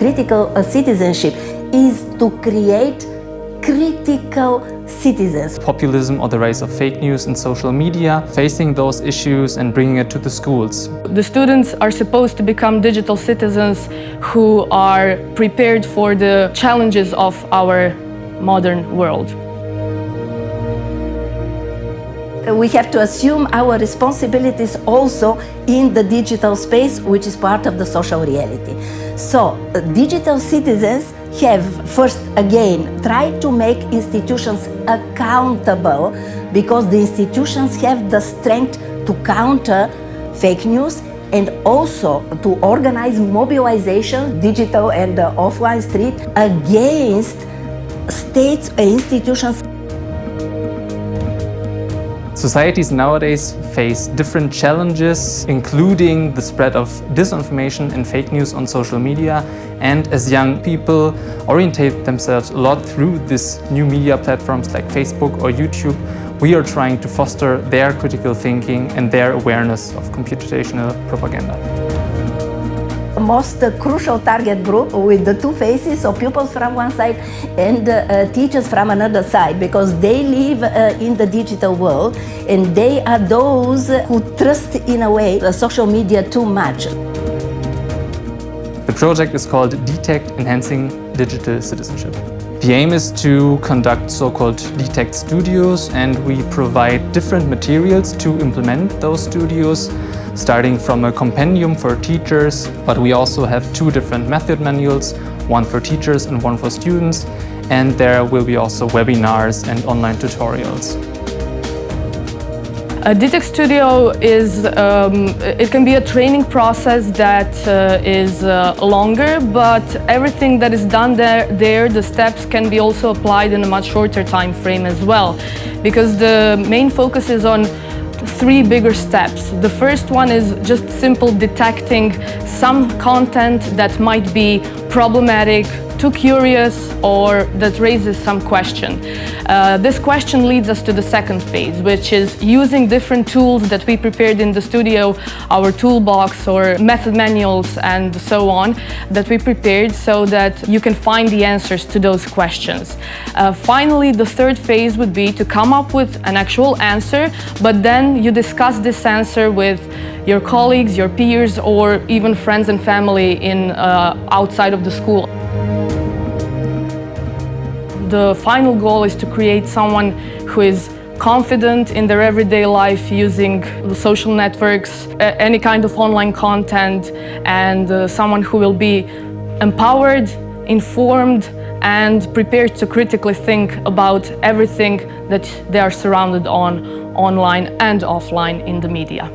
critical citizenship is to create critical citizens. Populism or the rise of fake news in social media, facing those issues and bringing it to the schools. The students are supposed to become digital citizens who are prepared for the challenges of our modern world. We have to assume our responsibilities also in the digital space, which is part of the social reality. So, digital citizens have first again tried to make institutions accountable, because the institutions have the strength to counter fake news and also to organize mobilization, digital and offline street, against states and institutions. Societies nowadays face different challenges, including the spread of disinformation and fake news on social media. And as young people orientate themselves a lot through these new media platforms like Facebook or YouTube, we are trying to foster their critical thinking and their awareness of computational propaganda. The most crucial target group with the two faces, so pupils from one side and teachers from another side, because they live in the digital world and they are those who trust in a way social media too much. The project is called DTECT, Enhancing Digital Citizenship. The aim is to conduct so-called DTECT studios, and we provide different materials to implement those studios, starting from a compendium for teachers, but we also have two different method manuals, one for teachers and one for students, and there will be also webinars and online tutorials. A DTECT studio is, it can be a training process that is longer, but everything that is done there, the steps can be also applied in a much shorter time frame as well, because the main focus is on three bigger steps. The first one is just simple detecting some content that might be problematic, too curious, or that raises some question. This question leads us to the second phase, which is using different tools that we prepared in the studio, our toolbox or method manuals and so on, that we prepared so that you can find the answers to those questions. Finally, the third phase would be to come up with an actual answer, but then you discuss this answer with your colleagues, your peers, or even friends and family in outside of the school. The final goal is to create someone who is confident in their everyday life using the social networks, any kind of online content, and someone who will be empowered, informed, and prepared to critically think about everything that they are surrounded on online and offline in the media.